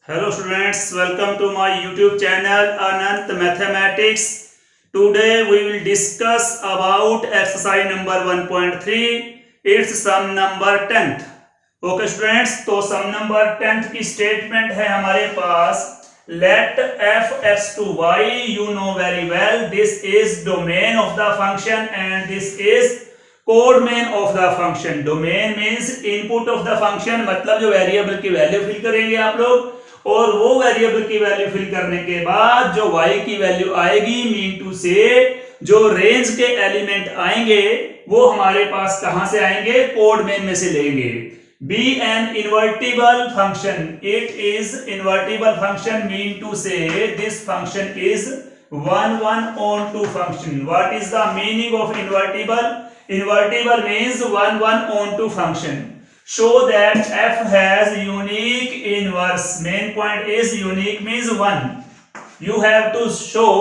Hello students, welcome to my YouTube channel Anant Mathematics. Today we will discuss about exercise number 1.3. It's sum number 10th. Okay students, तो sum number 10th की statement है हमारे पास. Let f x to y, you know very well, this is domain of the function and this is code main of the function. Domain means input of the function, मतलब जो variable की value fill करेंगे आप लोग, और वो variable की value fill करने के बाद जो y की वैल्यू आएगी, मीन टू से जो रेंज के एलिमेंट आएंगे वो हमारे पास कहां से आएंगे, कोड मेन में से लेंगे. Be an invertible function, it is invertible function, mean to say this function is 1 1 on 2 function. What is the meaning of invertible? Invertible means 1 1 on 2 function. Show that f has unique inverse. Main point is unique means 1. You have to show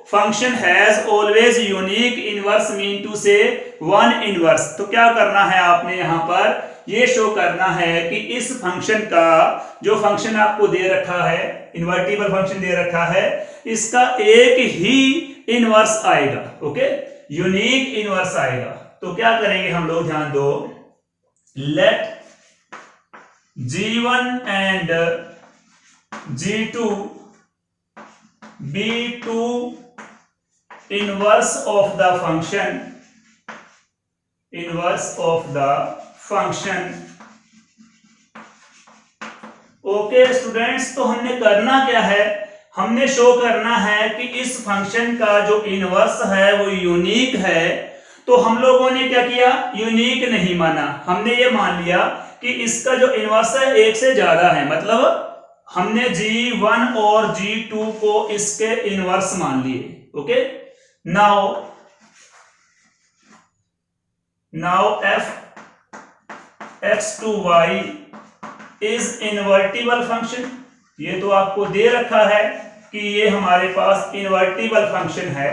function has always unique inverse, mean to say 1 inverse. तो क्या करना है आपने यहाँ पर, ये show करना है कि इस फंक्शन का, जो फंक्शन आपको दे रखा है, इन्वर्टिबल फंक्शन दे रखा है, इसका एक ही इनवर्स आएगा. ओके, यूनिक इनवर्स आएगा. तो क्या करेंगे हम लोग, ध्यान दो. Let g1 and g2 be two inverse of the function, inverse of the function. Okay students, तो हमने करना क्या है, हमने शो करना है कि इस फंक्शन का जो इनवर्स है वो यूनिक है. तो हम लोगों ने क्या किया, यूनिक नहीं माना, हमने ये मान लिया कि इसका जो इनवर्स है एक से ज्यादा है, मतलब हमने g1 और g2 को इसके इनवर्स मान लिए. Okay, now f x to y is invertible function. ये तो आपको दे रखा है कि ये हमारे पास इन्वर्टिबल फंक्शन है.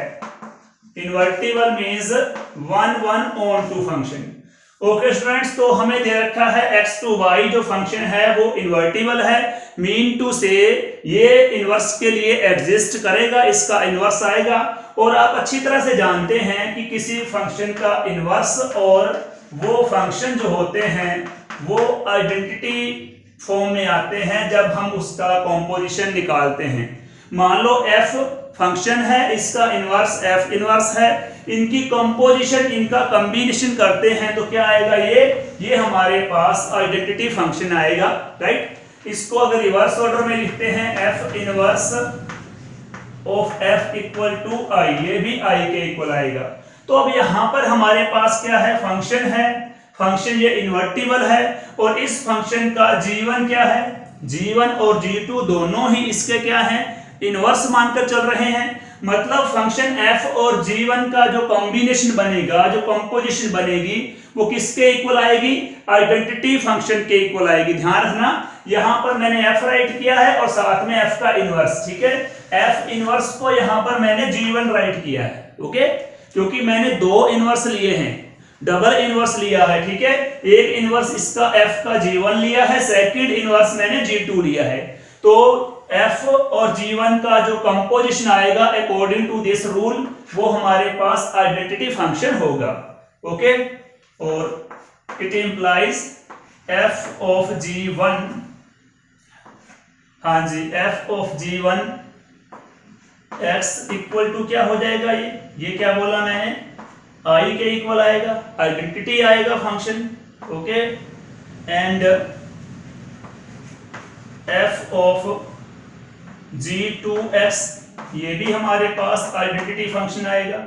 Invertible means 1 1 on 2 function. Okay students, तो हमें दे रखा है x to y जो फंक्शन है वो इन्वर्टिबल है, मीन टू से ये इनवर्स के लिए एग्जिस्ट करेगा, इसका इनवर्स आएगा. और आप अच्छी तरह से जानते हैं कि किसी फंक्शन का इनवर्स और वो फंक्शन जो होते हैं वो आइडेंटिटी फॉर्म में आते हैं जब हम उसका कॉम्पोजिशन निकालते हैं. मान लो f फंक्शन है, इसका इनवर्स f इनवर्स है, इनकी कंपोजिशन, इनका कॉम्बिनेशन करते हैं तो क्या आएगा, ये हमारे पास आइडेंटिटी फंक्शन आएगा. राइट, इसको अगर रिवर्स ऑर्डर में लिखते हैं, f inverse of f equal to i, ये भी i के इक्वल आएगा. तो अब यहां पर हमारे पास क्या है, फंक्शन है, फंक्शन ये इन्वर्टिबल है, और इस फंक्शन का g1 क्या है, g1 और g2 दोनों ही इसके क्या हैं, इनवर्स मानकर चल रहे हैं. मतलब फंक्शन f और g1 का जो कॉम्बिनेशन बनेगा, जो कंपोजिशन बनेगी, वो किसके इक्वल आएगी, आइडेंटिटी फंक्शन के इक्वल आएगी. ध्यान रखना, यहां पर मैंने f राइट किया है और साथ में f का इनवर्स. ठीक है, f इनवर्स को यहां पर मैंने g1 राइट किया है. ओके, क्योंकि मैंने दो इनवर्स लिए हैं, डबल इनवर्स लिया है. ठीक है, एक इनवर्स इसका f का g1 लिया है, सेकंड इनवर्स मैंने g2 लिया है. तो f और g1 का जो कंपोजिशन आएगा अकॉर्डिंग टू दिस रूल, वो हमारे पास आइडेंटिटी फंक्शन होगा. ओके, और it implies f of g1, हाँ जी, f of g1 x equal to क्या हो जाएगा, ये क्या बोला मैंने, i के इक्वल आएगा, आइडेंटिटी आएगा function. Okay, and f of g2x, ये भी हमारे पास आइडेंटिटी फंक्शन आएगा.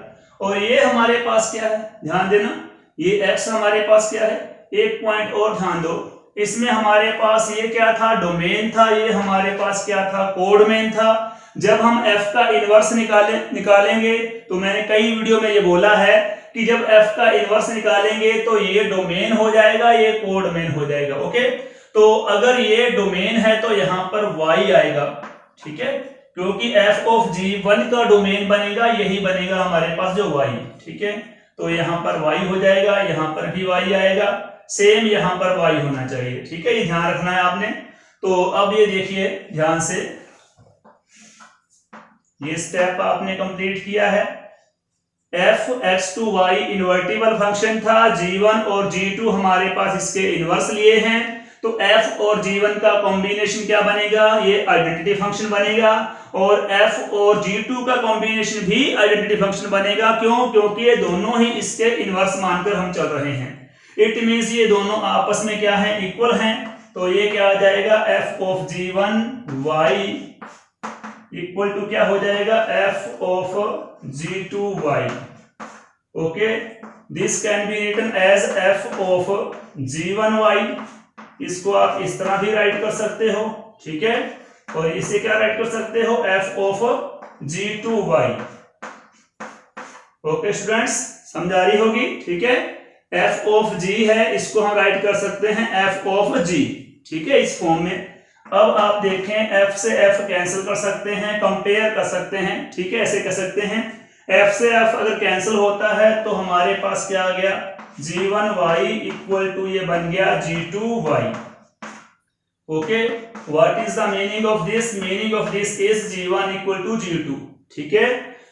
और ये हमारे पास क्या है, ध्यान देना, ये x हमारे पास क्या है, एक पॉइंट और ध्यान दो, इसमें हमारे पास ये क्या था, डोमेन था, ये हमारे पास क्या था, कोड मेन था. जब हम f का इनवर्स निकालेंगे, तो मैंने कई वीडियो में ये बोला है कि जब f का इनवर्स निकालेंगे तो ये डोमेन हो जाएगा, ये कोड मेन हो जाएगा. ओके, तो अगर ये डोमेन है तो यहां पर y आएगा. ठीक है, क्योंकि f ऑफ g1 का डोमेन बनेगा, यही बनेगा हमारे पास जो y. ठीक है, तो यहां पर y हो जाएगा, यहां पर भी y आएगा, सेम यहां पर y होना चाहिए. ठीक है, ये ध्यान रखना है आपने. तो अब ये देखिए ध्यान से, ये स्टेप आपने कंप्लीट किया है। F x to y invertible function था, g1 और g2 हमारे पास इसके इनवर्स लिए हैं, तो f और g1 का कॉम्बिनेशन क्या बनेगा, ये आइडेंटिटी फंक्शन बनेगा, और f और g2 का कॉम्बिनेशन भी आइडेंटिटी फंक्शन बनेगा। क्यों? क्योंकि ये दोनों ही इसके इनवर्स मानकर हम चल रहे हैं। इट मींस ये दोनों आपस में क्या है, इक्वल हैं। तो ये क्या आ जाएगा, f of g1 y equal to क्या हो जाएगा, f of g2y। Okay, this can be written as f of g1y। इसको आप इस तरह भी राइट कर सकते हो, ठीक है, और इसे क्या राइट कर सकते हो, f of g2y। Okay students, समझ आ रही होगी, ठीक है। f ऑफ g है, इसको हम राइट कर सकते हैं f ऑफ g, ठीक है, इस फॉर्म में। अब आप देखें, f से f कैंसिल कर सकते हैं, कंपेयर कर सकते हैं, ठीक है, ऐसे कर सकते हैं। f से f अगर कैंसिल होता है तो हमारे पास क्या आ गया, g1y इक्वल टू ये बन गया g2y। Okay, what is the meaning of this, meaning of this is g1 equal to g2, ठीक है।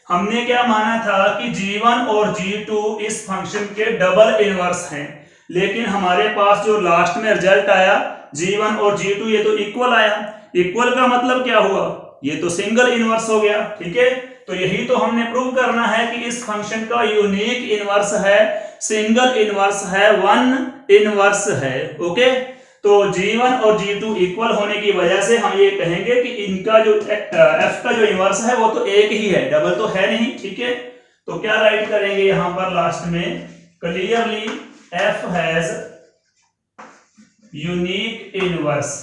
हमने क्या माना था कि g1 और g2 इस फंक्शन के डबल इनवर्स हैं, लेकिन हमारे पास जो लास्ट में रिजल्ट आया g1 और g2 ये तो इक्वल आया। इक्वल का मतलब क्या हुआ, ये तो सिंगल इनवर्स हो गया, ठीक है। तो यही तो हमने प्रूव करना है कि इस फंक्शन का यूनिक इनवर्स है, सिंगल इनवर्स है, वन इनवर्स है। ओके, तो g1 और g2 इक्वल होने की वजह से हम ये कहेंगे कि इनका जो f का जो इनवर्स है वो तो एक ही है, डबल तो है नहीं, ठीक है। तो क्या राइट करेंगे यहां पर लास्ट में, clearly f has unique inverse.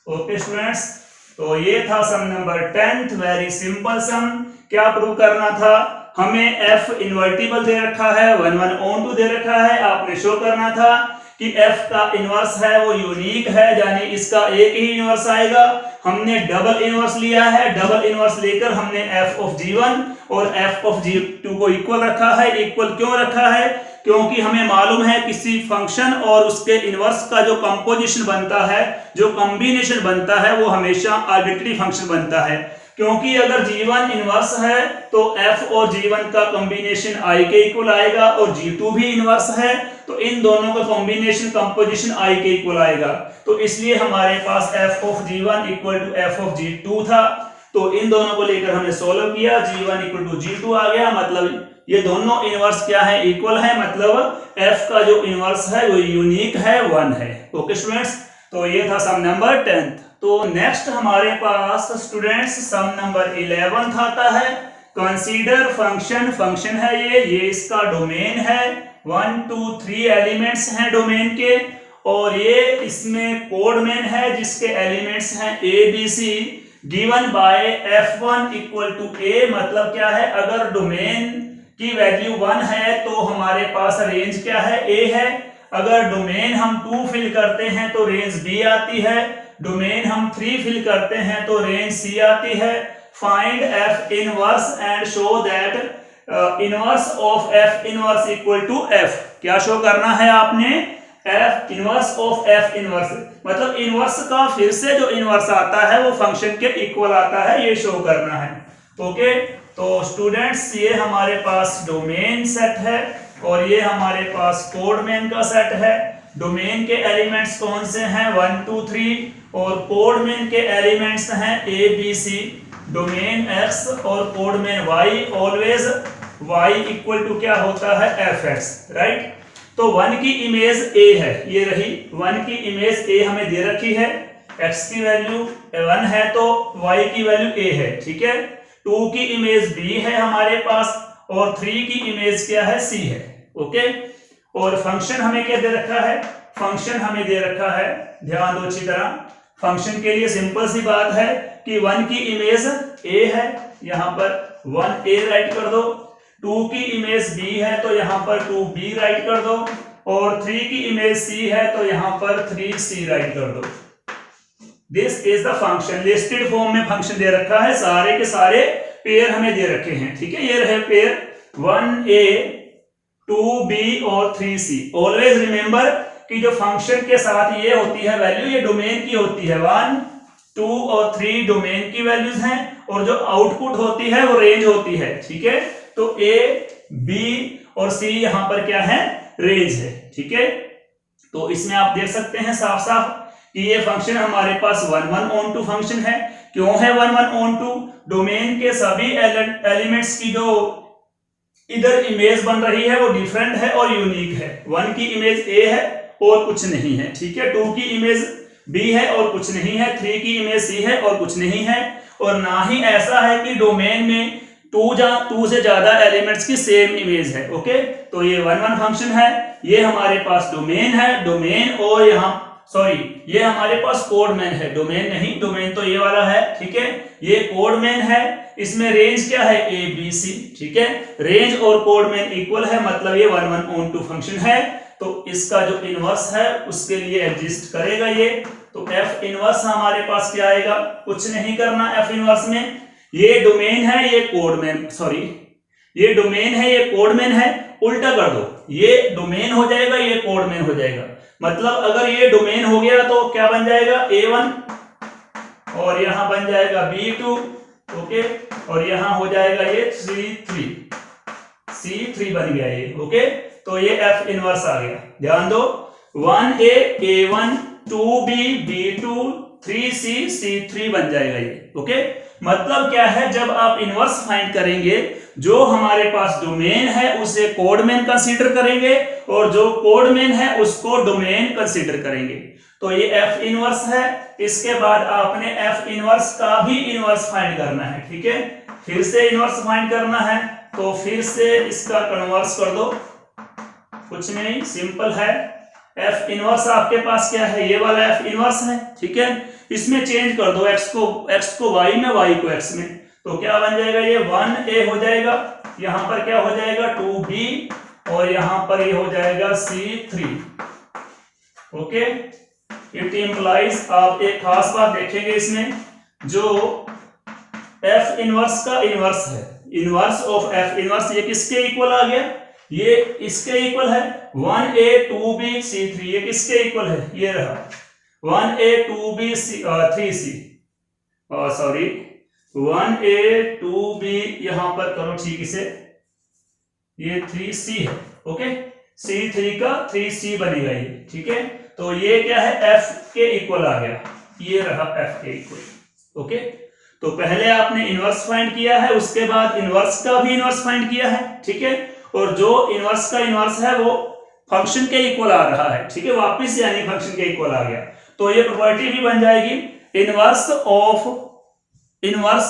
Okay students, तो ये था sum number 10th, very simple sum. क्या प्रूव करना था, हमें f इन्वर्टिबल दे रखा है, 1 1 ऑन 2 दे रखा है, आपने शो करना था कि f का इनवर्स है वो यूनिक है, यानी इसका एक ही इनवर्स आएगा। हमने डबल इनवर्स लिया है, डबल इनवर्स लेकर हमने f ऑफ g1 और f ऑफ g2 को इक्वल रखा है। इक्वल क्यों रखा है, क्योंकि हमें मालूम है किसी फंक्शन और उसके इनवर्स का जो कंपोजिशन बनता है, जो कॉम्बिनेशन बनता है, वो हमेशा आर्बिट्री फंक्शन बनता है। क्योंकि अगर g1 इनवर्स है तो f और g1 का कॉम्बिनेशन i के इक्वल आएगा, और g2 भी इनवर्स है तो इन दोनों का कॉम्बिनेशन कंपोजिशन i के इक्वल आएगा। तो इसलिए हमारे पास f of g1 equal to f of g2 था। तो इन दोनों को लेकर हमने सोल्व किया, g1 इक्वल टू g2 आ गया, मतलब ये दोनों इनवर्स क्या है, इक्वल है, मतलब f का जो इनवर्स है वो यूनिक है, 1 है। ओके स्टूडेंट्स, तो ये था सम नंबर 10th। तो नेक्स्ट हमारे पास स्टूडेंट्स सम नंबर 11th आता है। कंसीडर फंक्शन, फंक्शन है ये इसका डोमेन है, 1 2 3 एलिमेंट्स हैं डोमेन के, और ये इसमें कोड मेन है जिसके एलिमेंट्स हैं a b c, given by f1 equal to a। मतलब क्या है, अगर डोमेन की वैल्यू 1 है तो हमारे पास रेंज क्या है, a है। अगर डोमेन हम 2 फिल करते हैं तो रेंज b आती है, डोमेन हम 3 फिल करते हैं तो रेंज c आती है। Find f inverse and show that inverse of f inverse equal to f। क्या शो करना है आपने, f inverse of f inverse, मतलब इनवर्स का फिर से जो इनवर्स आता है वो फंक्शन के इक्वल आता है, ये शो करना है। ओके, तो स्टूडेंट्स ये हमारे पास डोमेन सेट है और ये हमारे पास कोड मेन का सेट है। डोमेन के एलिमेंट्स कौन से हैं, 1 2 3, और कोड मेन के एलिमेंट्स हैं a b c। Domain x और codomain y, always y equal to क्या होता है, fx, राइट। तो 1 की इमेज a है, ये रही 1 की इमेज a हमें दे रखी है, x की वैल्यू 1 है तो y की वैल्यू a है, ठीक है। 2 की इमेज b है हमारे पास, और 3 की इमेज क्या है, c है। ओके, और फंक्शन हमें क्या दे रखा है, फंक्शन हमें दे रखा है, ध्यान दो अच्छी तरह। फंक्शन के लिए सिंपल सी बात है कि 1 की इमेज a है, यहां पर 1a राइट कर दो, 2 की इमेज b है तो यहां पर 2b राइट कर दो, और 3 की इमेज c है तो यहां पर 3c राइट कर दो। This is the function, listed form में फंक्शन दे रखा है, सारे के सारे पेयर हमें दे रखे हैं, ठीक है। ये रहे पेयर 1a 2b और 3c। ऑलवेज रिमेंबर कि जो फंक्शन के साथ ये होती है वैल्यू, ये डोमेन की होती है, 1 2 और 3 डोमेन की वैल्यूज हैं, और जो आउटपुट होती है वो रेंज होती है, ठीक है। तो ए बी और सी यहां पर क्या है, रेंज है, ठीक है। तो इसमें आप देख सकते हैं साफ साफ कि ये फंक्शन हमारे पास 1 1 ऑन 2 फंक्शन है। क्यों है 1 1 ऑन 2? डोमेन के सभी एलिमेंट्स की जो इधर इमेज बन रही है वो डिफरेंट है और यूनिक है। 1 की इमेज ए है और कुछ नहीं है, ठीक है। 2 की इमेज बी है और कुछ नहीं है, 3 की इमेज सी है और कुछ नहीं है, और ना ही ऐसा है कि डोमेन में 2 से ज्यादा एलिमेंट्स की सेम इमेज है, ओके। तो ये 1 1 फंक्शन है, ये हमारे पास डोमेन है, डोमेन, और यहाँ सॉरी ये हमारे पास कोडमैन है, डोमेन नहीं, डोमेन तो ये वाला है, ठीक है। ये कोडमैन है, इसमें रेंज क्या है, ए बी सी, ठीक है। रेंज और कोडमैन इक्वल है, मतलब ये 1 1 ऑन 2 फंक्शन है। तो इसका जो इनवर्स है उसके लिए एग्जिस्ट करेगा ये। तो एफ इनवर्स हमारे पास क्या आएगा, कुछ नहीं करना एफ इनवर्स में, ये डोमेन है, ये कोडमैन, सॉरी ये डोमेन है, ये कोडमैन है, उल्टा कर दो, ये डोमेन हो जाएगा, ये कोडमैन हो जाएगा। मतलब अगर ये डोमेन हो गया तो क्या बन जाएगा, A1 और यहां बन जाएगा B2, ओके, और यहां हो जाएगा ये C3 बन गया ये, ओके। तो ये F इनवर्स आ गया, ध्यान दो, 1A A1 2B B2 3C C3 बन जाएगा ये, ओके। मतलब क्या है, जब आप इनवर्स फाइंड करेंगे, जो हमारे पास डोमेन है उसे कोडमैन कंसीडर करेंगे, और जो कोडमैन है उसको डोमेन कंसीडर करेंगे। तो ये एफ इनवर्स है। इसके बाद आपने एफ इनवर्स का भी इनवर्स फाइंड करना है, ठीक है। फिर से इनवर्स फाइंड करना है, तो फिर से इसका कन्वर्स कर दो, कुछ नहीं, सिंपल है। एफ इनवर्स आपके पास क्या है, ये वाला एफ इनवर्स है, ठीक है। इसमें चेंज कर दो, x को y में, y को x में, तो क्या बन जाएगा, ये 1a हो जाएगा, यहां पर क्या हो जाएगा 2b, और यहां पर ये हो जाएगा C3, ओके। इट इंप्लाइज, आप एक खास बात देखेंगे इसमें, जो f इनवर्स का इनवर्स है, इनवर्स ऑफ f इनवर्स, ये किसके इक्वल आ गया, ये इसके इक्वल है, 1a 2b C3, ये किसके इक्वल है, ये रहा 1a 2b 3c, sorry 1a 2b, यहां पर करो ठीक से, ये 3c है, ओके। C3 का 3c बनेगा ये, ठीक है। तो ये क्या है, f के इक्वल आ गया, ये रहा f के इक्वल, ओके। तो पहले आपने इनवर्स फाइंड किया है, उसके बाद इनवर्स का भी इनवर्स फाइंड किया है, ठीक है। और जो इनवर्स का इनवर्स है वो फंक्शन के इक्वल आ रहा है, ठीक है, वापिस यानी फंक्शन के इक्वल आ गया। तो ये प्रॉपर्टी भी बन जाएगी, inverse of inverse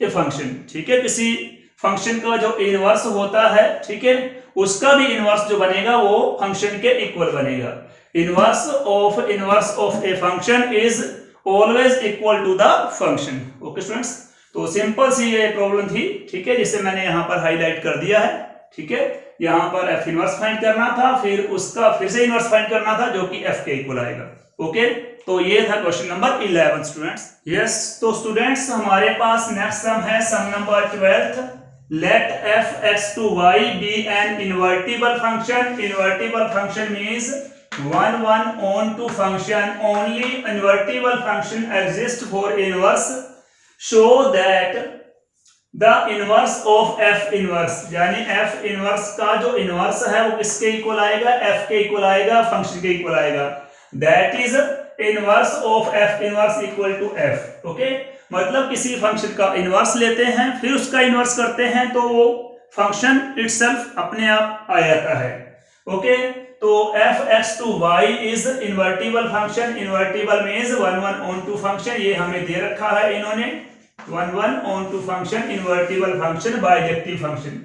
a function, ठीक है। किसी फंक्शन का जो इनवर्स होता है, ठीक है, उसका भी इनवर्स जो बनेगा वो फंक्शन के इक्वल बनेगा। Inverse of a function is always equal to the function, okay students. तो सिंपल सी ये प्रॉब्लम थी, ठीक है, जिसे मैंने यहां पर हाईलाइट कर दिया है, ठीक है। यहां पर एफ इनवर्स फाइंड करना था, फिर उसका फिर से इनवर्स फाइंड करना था, जो कि एफ के इक्वल आएगा, ओके। तो ये था क्वेश्चन नंबर 11 स्टूडेंट्स। यस, तो स्टूडेंट्स हमारे पास नेक्स्ट सम है, sum number 12। Let F x to Y be an invertible function. Invertible function means 1 1 on 2 function. Only invertible function exists for inverse. Show that the inverse of f inverse, यानी f inverse का जो inverse है वो किसके equal आएगा, f के equal आएगा, function के इक्वल आएगा। That is inverse of f inverse equal to f, okay. मतलब किसी फंक्शन का इनवर्स लेते हैं, फिर उसका इनवर्स करते हैं, तो वो फंक्शन इटसेल्फ अपने आप आ जाता है, ओके। तो f x to y is invertible function. Invertible means 1 1 on 2 function, ये हमें दे रखा है इन्होंने, 1 1 on 2 function, invertible function, bijective function.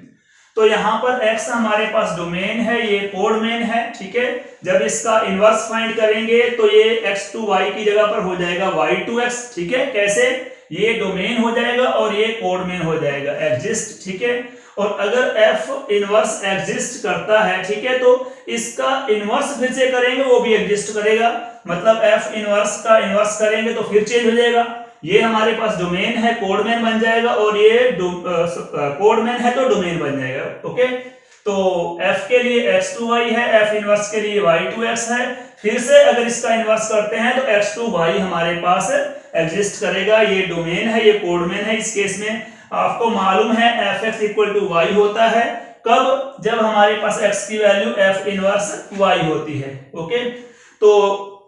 तो यहाँ पर x हमारे पास डोमेन है, ये कोडमेन है, ठीक है। जब इसका इनवर्स फाइंड करेंगे तो ये x टू y की जगह पर हो जाएगा y टू x, ठीक है। कैसे, ये डोमेन हो जाएगा और ये कोडमेन हो जाएगा, एग्जिस्ट, ठीक है। और अगर f इनवर्स एग्जिस्ट करता है, ठीक है, तो इसका इनवर्स फिर से करेंगे, वो भी एग्जिस्ट करेगा। मतलब f इनवर्स का इनवर्स करेंगे तो फिर चेंज हो जाएगा। ये हमारे पास डोमेन है, कोडमेन बन जाएगा, और ये कोडमेन है तो डोमेन बन जाएगा, ओके। तो f के लिए x2y है, f इनवर्स के लिए y2x है। फिर से अगर इसका इनवर्स करते हैं तो x2y हमारे पास एग्जिस्ट करेगा। ये डोमेन है, ये कोडमेन है। इस केस में आपको मालूम है fx इक्वल टू y होता है कब, जब हमारे पास x की वैल्यू f इनवर्स y होती है। ओके, तो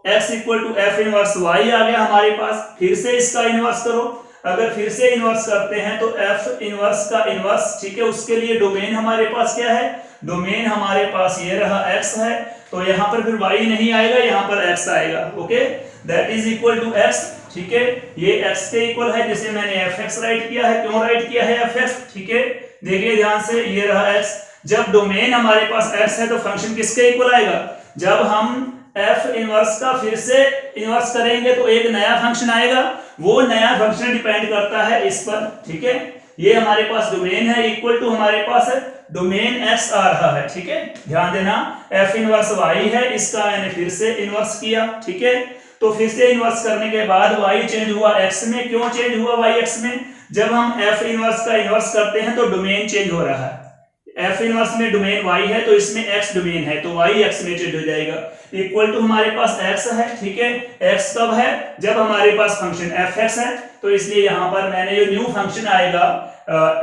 x equal to f inverse y आ गया हमारे पास। फिर से इसका इनवर्स करो, अगर फिर से इनवर्स करते हैं तो f इनवर्स का इनवर्स, ठीक है, उसके लिए डोमेन हमारे पास क्या है, डोमेन हमारे पास ये रहा x है, तो यहाँ पर फिर y नहीं आएगा, यहाँ पर x आएगा। Okay, that is equal to x, ठीक है, ये x के इक्वल है जिसे मैंने fx राइट किया है। क्यों राइट किया है fx, ठीक है, देखिए ध्यान से, ये रहा x। जब डोमेन हमारे पास x है तो फंक्शन किसके इक्वल आएगा, जब हम f इनवर्स का फिर से इनवर्स करेंगे तो एक नया फंक्शन आएगा, वो नया फंक्शन डिपेंड करता है इस पर, ठीक है। ये हमारे पास डोमेन है, इक्वल टू हमारे पास है डोमेन x आ रहा है, ठीक है, ध्यान देना। f इनवर्स y है, इसका मैंने फिर से इनवर्स किया, ठीक है। तो फिर से इनवर्स करने के बाद y चेंज हुआ x में। क्यों चेंज हुआ y x में, जब हम f इनवर्स का इनवर्स करते हैं तो डोमेन चेंज हो रहा है। f इनवर्स में डोमेन y है तो इसमें x डोमेन है, तो y x में चेंज हो जाएगा। इक्वल टू हमारे पास x है, ठीक है, x कब है, जब हमारे पास फंक्शन fx है, तो इसलिए यहाँ पर मैंने जो न्यू फंक्शन आएगा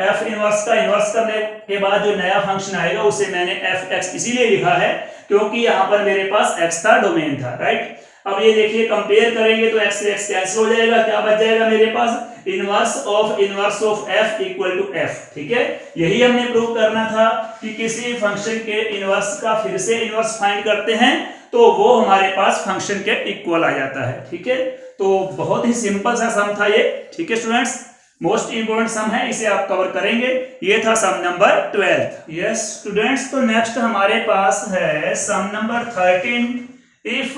f इनवर्स का इनवर्स करने के बाद जो नया फंक्शन आएगा उसे मैंने fx इसीलिए लिखा है क्योंकि यहाँ पर मेरे पास x था, डोमेन था, राइट। अब ये देखिए कंपेयर करेंगे तो x से x कैंसिल हो जाएगा, क्या बच जाएगा मेरे पास, inverse of f equal to f, ठीक है। यही हमने प्रूव करना था कि किसी फंक्शन के इनवर्स का फिर से इनवर्स फाइंड करते हैं तो वो हमारे पास फंक्शन के इक्वल आ जाता है, ठीक है। तो बहुत ही सिंपल सा सम था ये, ठीक है स्टूडेंट्स, मोस्ट इंपोर्टेंट सम है, इसे आप कवर करेंगे। ये था सम नंबर 12। यस स्टूडेंट्स, तो नेक्स्ट हमारे पास है sum number 13। If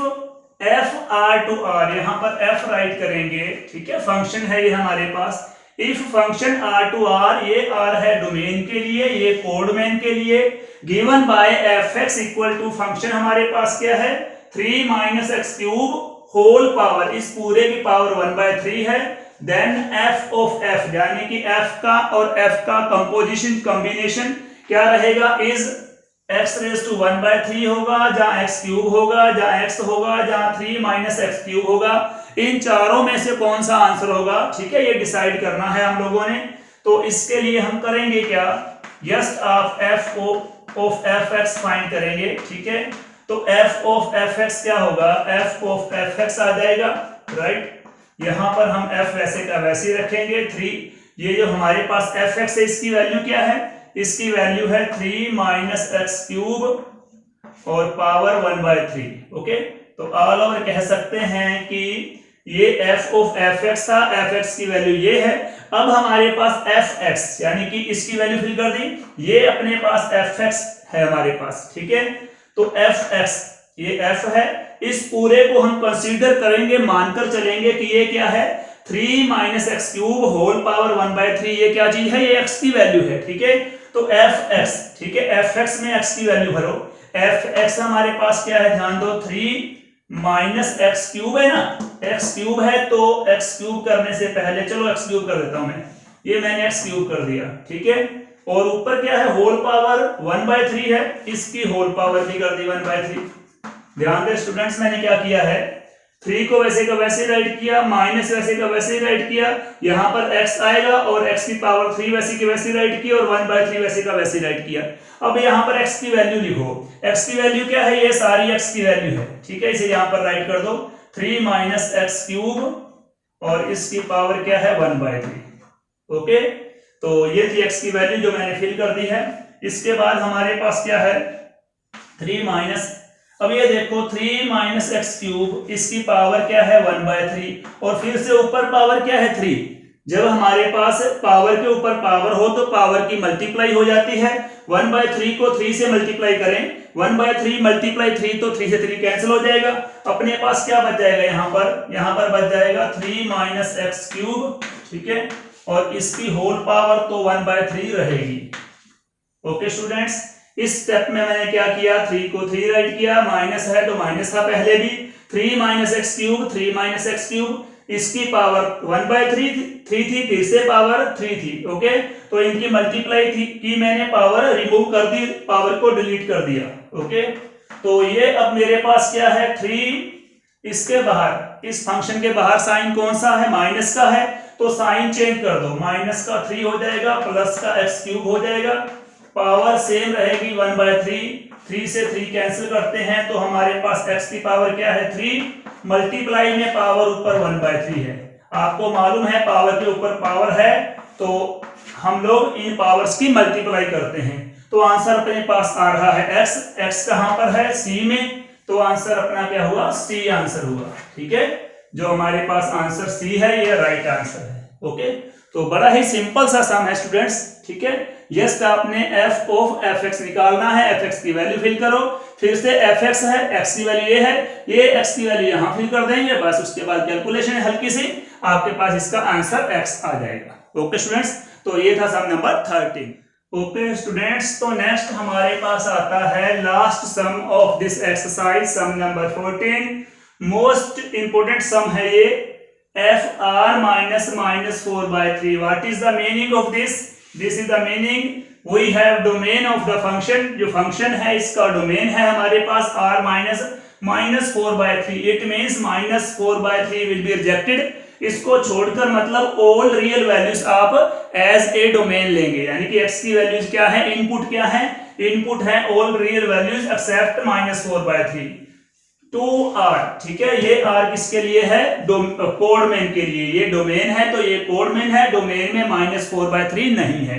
f r to r, यहाँ पर f राइट करेंगे, ठीक है, फंक्शन है ये हमारे पास। If function r to r, ये r है डोमेन के लिए, ये कोडमेन के लिए, given by fx equal to function हमारे पास क्या है, 3 minus x cube whole power, इस पूरे की पावर 1/3 है। देन f ऑफ f, यानी कि f का और f का कंपोजिशन कॉम्बिनेशन क्या रहेगा, इज x रेज टू 1/3 होगा, जहां x क्यूब होगा, जहां x होगा, जहां 3 माइनस एक्स क्यूब होगा। इन चारों में से कौन सा आंसर होगा, ठीक है, ये डिसाइड करना है हम लोगों ने। तो इसके लिए हम करेंगे क्या, जस्ट आप f ऑफ fx फाइंड करेंगे, ठीक है। तो f ऑफ fx क्या होगा, f ऑफ fx आ जाएगा, राइट। यहां पर हम f वैसे का वैसे ही रखेंगे 3। ये जो हमारे पास fx है इसकी वैल्यू क्या है, इसकी वैल्यू है 3 माइनस एक्स क्यूब और पावर 1/3। ओके, तो ऑल ओवर कह सकते हैं कि ये f ऑफ fx था, fx की वैल्यू ये है। अब हमारे पास fx, यानी कि इसकी वैल्यू फिल कर दी, ये अपने पास fx है हमारे पास, ठीक है। तो fx, ये f है, इस पूरे को हम कंसीडर करेंगे, मानकर चलेंगे कि ये क्या है, 3 minus x cube whole power 1/3। ये क्या चीज है, ये x की वैल्यू है, ठीक है। तो fx, ठीक है, fx में x की वैल्यू भरो। fx हमारे पास क्या है, ध्यान दो, 3 माइनस एक्स क्यूब है ना, एक्स क्यूब है, तो एक्स क्यूब करने से पहले, चलो एक्स क्यूब कर देता हूं मैं, ये मैंने एक्स क्यूब कर दिया, ठीक है। और ऊपर क्या है, होल पावर 1/3 है, इसकी होल पावर भी कर दी 1/3। ध्यान दे स्टूडेंट्स, मैंने क्या किया है, 3 को वैसे का वैसे राइट किया, माइनस वैसे का वैसे ही राइट किया, यहाँ पर x आएगा और x की पावर 3 वैसे की वैसे राइट की और 1/3 वैसे का वैसे राइट किया। अब यहाँ पर x की वैल्यू लिखो, x की वैल्यू क्या है, ये सारी x की वैल्यू है, ठीक है, इसे यहाँ पर राइट कर दो, 3 माइनस एक्स क्यूब और इसकी पावर क्या है 1/3। ओके, तो ये थी x की वैल्यू जो मैंने फिल कर दी है। इसके बाद हमारे पास क्या है, 3 माइनस, अब ये देखो 3 माइनस एक्स क्यूब, इसकी पावर क्या है 1/3 और फिर से ऊपर पावर क्या है 3। जब हमारे पास पावर के ऊपर पावर हो तो पावर की मल्टीप्लाई हो जाती है। 1/3 को 3 से मल्टीप्लाई करें, 1/3 मल्टीप्लाई 3, तो 3 से 3 कैंसिल हो जाएगा। अपने पास क्या बच जाएगा, यहाँ पर बच जाएगा 3 माइनस एक्स क्यूब, ठीक है, और इसकी होल पावर तो 1/3 रहेगी। ओके स्टूडेंट्स, इस स्टेप में मैंने क्या किया, 3 को 3 राइट किया, माइनस है तो माइनस था पहले भी, 3 minus x cube, 3 minus x cube, इसकी पावर 1/3 थी, फिर से पावर 3 थी। ओके, तो इनकी मल्टीप्लाई थी कि मैंने पावर रिमूव कर दी, पावर को डिलीट कर दिया। ओके, तो ये अब मेरे पास क्या है 3, इसके बाहर इस फंक्शन के बाहर साइन कौन सा है, माइनस का है, तो साइन चेंज कर दो, माइनस का 3 हो जाएगा प्लस का x क्यूब हो जाएगा, पावर सेम रहेगी 1/3, 3 से 3 कैंसिल करते हैं तो हमारे पास x की पावर क्या है 3, मल्टीप्लाई में पावर ऊपर 1/3 है। आपको मालूम है पावर के ऊपर पावर है तो हम लोग इन पावर्स की मल्टीप्लाई करते हैं, तो आंसर अपने पास आ रहा है x कहां पर है c में, तो आंसर अपना क्या हुआ c आंसर हुआ। ठीक है, जो हमारे पास आंसर c है ये राइट आंसर है। ओके, तो बड़ा ही सिंपल सा सम है स्टूडेंट्स। ठीक है, जस्ट आपने f ऑफ fx निकालना है, fx की वैल्यू फिल करो, फिर से fx है, x की वैल्यू ये है, ये x की वैल्यू यहां फिल कर देंगे, बस उसके बाद कैलकुलेशन है हल्की सी, आपके पास इसका आंसर x आ जाएगा। ओके स्टूडेंट्स, तो ये था सम नंबर 13। ओके स्टूडेंट्स, तो नेक्स्ट हमारे पास आता है last sum of this exercise, sum number 14। Most important sum है ये, fr minus minus 4/3। What is the meaning of this? This is the meaning, we have domain of the function, जो function है इसका domain है हमारे पास r minus 4/3। It means minus 4/3 will be rejected। इसको छोड़कर मतलब ऑल रियल वैल्यूज आप as a domain लेंगे, यानी कि x की वैल्यूज क्या है, इनपुट क्या है, इनपुट है all real values except minus 4/3 to r। ठीक है, ये r किसके लिए है, कोडमेन के लिए, ये डोमेन है तो ये कोडमेन है, डोमेन में minus 4/3 नहीं है।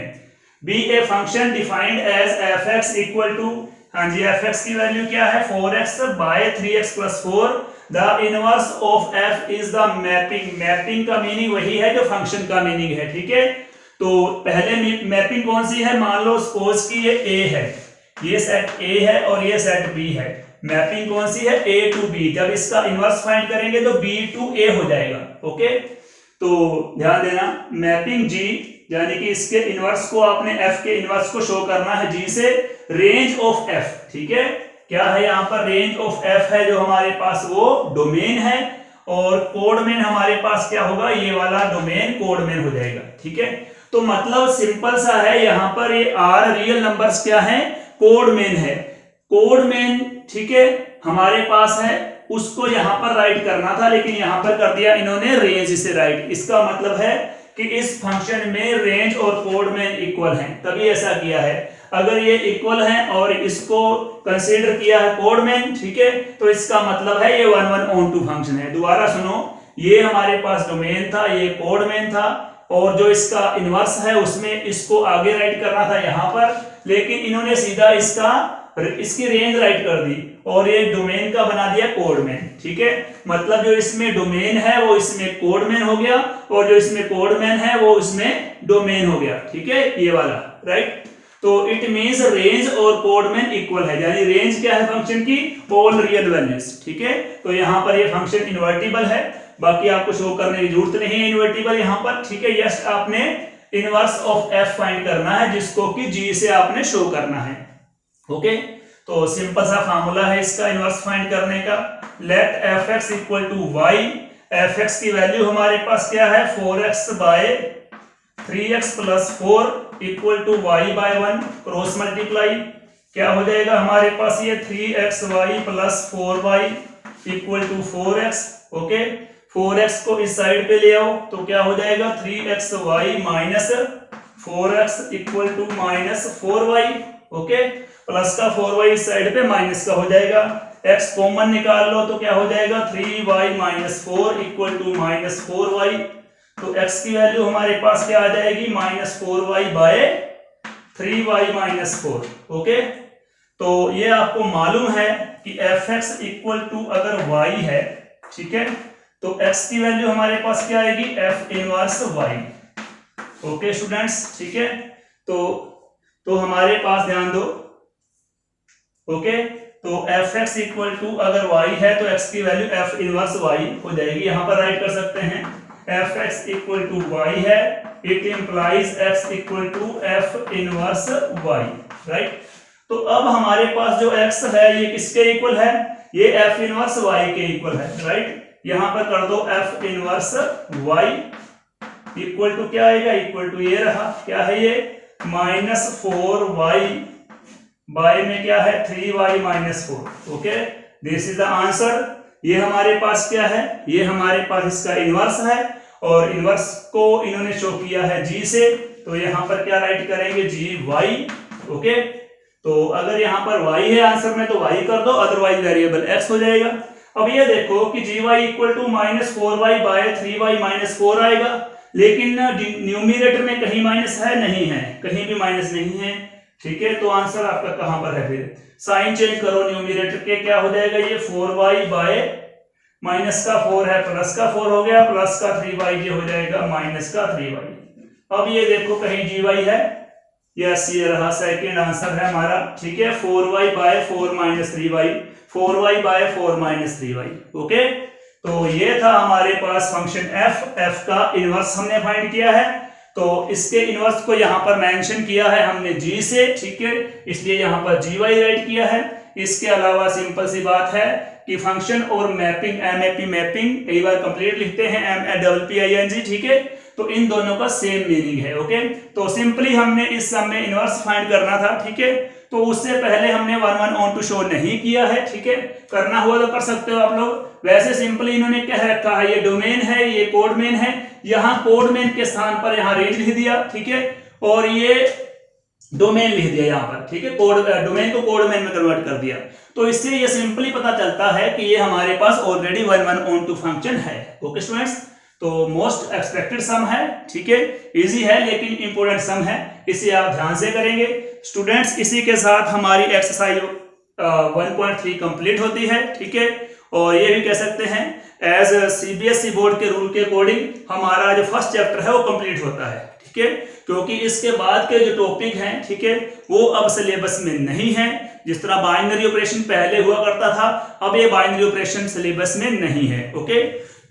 Be a function defined as fx equal to, हाँ जी fx की वैल्यू क्या है 4x by 3x plus 4। The inverse of f is the mapping. Mapping का मीनिंग वही है जो फंक्शन का मीनिंग है। ठीक है, तो पहले मैपिंग कौन सी है, मान लो सपोज कि ये a है, ये सेट a है और ये सेट b है, मैपिंग कौन सी है a टू b। जब इसका इनवर्स फाइंड करेंगे तो b टू a हो जाएगा। ओके, तो ध्यान देना मैपिंग g, यानी कि इसके इनवर्स को आपने f के इनवर्स को शो करना है g से, रेंज ऑफ f। ठीक है, क्या है यहाँ पर रेंज ऑफ f है जो हमारे पास वो डोमेन है, और कोडमेन हमारे पास क्या होगा, ये वाला डोमेन कोडमेन हो जाएगा। ठीक है, तो मतलब सिंपल सा है, यहाँ पर ये r रियल नंबर्स क्या है, कोडमेन है, कोडमेन। ठीक है, हमारे पास है, उसको यहां पर राइट करना था लेकिन यहां पर कर दिया इन्होंने रेंज से राइट। इसका मतलब है कि इस फंक्शन में रेंज और कोडमेन इक्वल हैं, तभी ऐसा किया है। अगर ये इक्वल हैं और इसको कंसीडर किया है कोडमेन, ठीक है, तो इसका मतलब है ये 1/1 फंक्शन है। दोबारा सुनो, ये हमारे पास डोमेन था, ये कोडमेन था, और जो इसका इनवर्स है उसमें इसको आगे राइट करना था यहां पर, लेकिन इन्होंने सीधा इसकी रेंज राइट कर दी और ये डोमेन का बना दिया कोडमेन। ठीक है, मतलब जो इसमें डोमेन है वो इसमें कोडमेन हो गया, और जो इसमें कोडमेन है वो इसमें डोमेन हो गया। ठीक है, ये वाला राइट। तो इट मींस रेंज और कोडमेन इक्वल है, यानी रेंज क्या है फंक्शन की, ऑल रियल वैल्यूज। ठीक है, तो यहाँ पर ये फंक्शन इन्वर्टिबल है, बाकी आपको शो करने की जरूरत नहीं है इन्वर्टिबल यहाँ पर। ठीक है, यस आपने इनवर्स ऑफ f फाइंड करना है, जिसको कि g से आपने शो करना है। ओके, तो सिंपल सा फार्मूला है इसका इनवर्स फाइंड करने का, let fx equal to y। fx की वैल्यू हमारे पास क्या है 4x by 3x plus 4 equal to y by 1, cross multiply क्या हो जाएगा हमारे पास, ये 3xy plus 4y equal to 4x। Okay, 4x को इस साइड पे ले आओ तो क्या हो जाएगा 3xy minus 4x equal to -4y। Okay, plus का 4y इस साइड पे माइनस का हो जाएगा, x कॉमन निकाल लो तो क्या हो जाएगा 3y minus 4 equal to -4y। तो x की वैल्यू हमारे पास क्या आ जाएगी -4y bye 3y minus 4। Okay, तो ये आपको मालूम है कि fx इक्वल टू अगर y है, ठीक है, तो x की वैल्यू हमारे पास क्या आएगी f inverse y। Okay students, ठीक है, तो हमारे पास ध्यान दो। ओके, तो fx इक्वल टू अगर y है तो x की वैल्यू f इनवर्स y हो जाएगी, यहां पर राइट कर सकते हैं fx इक्वल टू y है, it implies x equal to f inverse y। Right, तो अब हमारे पास जो x है ये किसके इक्वल है, ये f इनवर्स y के इक्वल है। राइट, यहां पर कर दो f inverse y equal to क्या आएगा, इक्वल टू ये रहा, क्या है ये, -4y बाय में क्या है 3y -4। Okay, this is the answer. ये हमारे पास क्या है, ये हमारे पास इसका इनवर्स है और इनवर्स को इन्होंने शो किया है g से, तो यहां पर क्या राइट करेंगे, gy। ओके, तो अगर यहां पर y है आंसर में तो y कर दो, अदरवाइज वेरिएबल x हो जाएगा। अब ये देखो कि gy equal to -4y bye 3y -4 आएगा, लेकिन न्यूमरेटर में कहीं माइनस है, नहीं है, कहीं भी माइनस नहीं है। ठीक है, तो आंसर आपका कहां पर है, फिर साइन चेंज करो न्यूमरेटर के, क्या हो जाएगा ये 4y बाय माइनस का 4 है प्लस का 4 हो गया, प्लस का 3y ये हो जाएगा माइनस का 3y। अब ये देखो कहीं gy है, यस ये रहा, सेकंड आंसर है हमारा। ठीक है, 4y by 4 minus 3y, 4y by 4 minus 3y। Okay, तो ये था हमारे पास फंक्शन f का इनवर्स हमने फाइंड किया है। तो इसके इनवर्स को यहाँ पर मेंशन किया है हमने g से, ठीक है, इसलिए यहाँ पर gy राइट किया है। इसके अलावा सिंपल सी बात है कि फंक्शन और मैपिंग, MAP मैपिंग कई बार कंप्लीट लिखते हैं MAPPING, ठीक है, तो इन दोनों का सेम मीनिंग है। ओके, तो सिंपली हमने इस सम में इनवर्स फाइंड करना था। ठीक है, तो उससे पहले हमने 1 ऑन टू शो नहीं किया है। ठीक है, करना हुआ तो कर सकते हो आप लोग। वैसे सिंपली इन्होंने कह रखा है ये डोमेन है, ये कोड मेन है, यहाँ कोड मेन के स्थान पर यहाँ रेंज लिख दिया। ठीक है, और ये डोमेन लिख दिया यहाँ पर। ठीक है, कोड डोमेन को कोड मेन में कन्वर्ट कर दिया। तो इससे ये सिंपली पता चलता है कि ये हमारे पास ऑलरेडी 1 ऑन टू फंक्शन है। ओके स्टूडेंट्स, तो मोस्ट एक्सपेक्टेड सम है। ठीक है, इजी है लेकिन इंपॉर्टेंट सम है, इसे आप ध्यान से करेंगे स्टूडेंट्स। इसी के साथ हमारी एक्सरसाइज 1.3 कंप्लीट होती है। ठीक है, और ये भी कह सकते हैं एज CBSE बोर्ड के रूल के अकॉर्डिंग हमारा जो फर्स्ट चैप्टर है वो कंप्लीट होता है। ठीक है, क्योंकि इसके बाद के जो टॉपिक हैं, ठीक है, वो अब सिलेबस में नहीं है। जिस तरह बाइनरी ऑपरेशन पहले हुआ करता था, अब ये बाइनरी ऑपरेशन सिलेबस में नहीं है। ओके,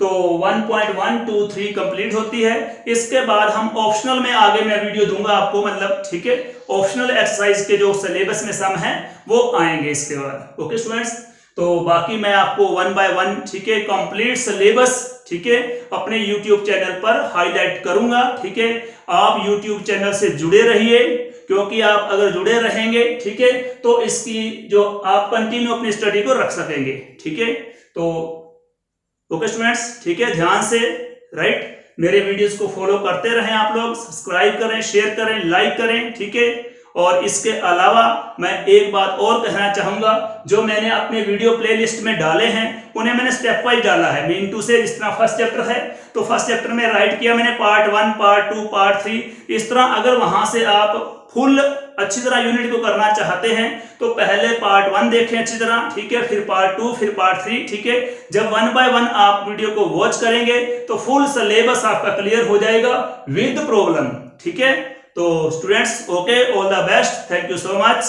तो 1.1, 2, 3 कंप्लीट होती है। इसके बाद हम ऑप्शनल में आगे मैं वीडियो दूंगा आपको, मतलब ठीक है, ऑप्शनल एक्सरसाइज के जो सिलेबस में सम है वो आएंगे इसके बाद। ओके स्टूडेंट्स, तो बाकी मैं आपको 1 बाय 1, ठीक है, कंप्लीट सिलेबस, ठीक है, अपने YouTube चैनल पर हाईलाइट करूंगा। ठीक है, आप YouTube चैनल से जुड़े रहिए, क्योंकि आप अगर जुड़े रहेंगे, ठीक है, तो इसकी जो आप कंटिन्यू अपनी स्टडी को रख सकेंगे। ठीक है, तो ओके स्टूडेंट्स, ठीक है, ध्यान से राइट मेरे वीडियोस को फॉलो करते रहें आप लोग, सब्सक्राइब करें, शेयर करें, लाइक करें। ठीक है, और इसके अलावा मैं एक बात और कहना चाहूंगा, जो मैंने अपने वीडियो प्लेलिस्ट में डाले हैं उन्हें मैंने स्टेप वाइज डाला है, मीन टू से। जिस तरह फर्स्ट चैप्टर है तो फर्स्ट चैप्टर में राइट किया मैंने पार्ट 1, पार्ट 2, पार्ट 3, इस तरह। अगर वहां से आप फुल अच्छी तरह यूनिट को करना चाहते हैं तो पहले पार्ट 1 देखें अच्छी तरह, ठीक है, फिर पार्ट 2, फिर पार्ट 3। ठीक है, जब 1 बाय 1 आप वीडियो को वॉच करेंगे तो फुल सिलेबस आपका क्लियर हो जाएगा विद प्रॉब्लम। ठीक है, तो students, okay, all the best, thank you so much.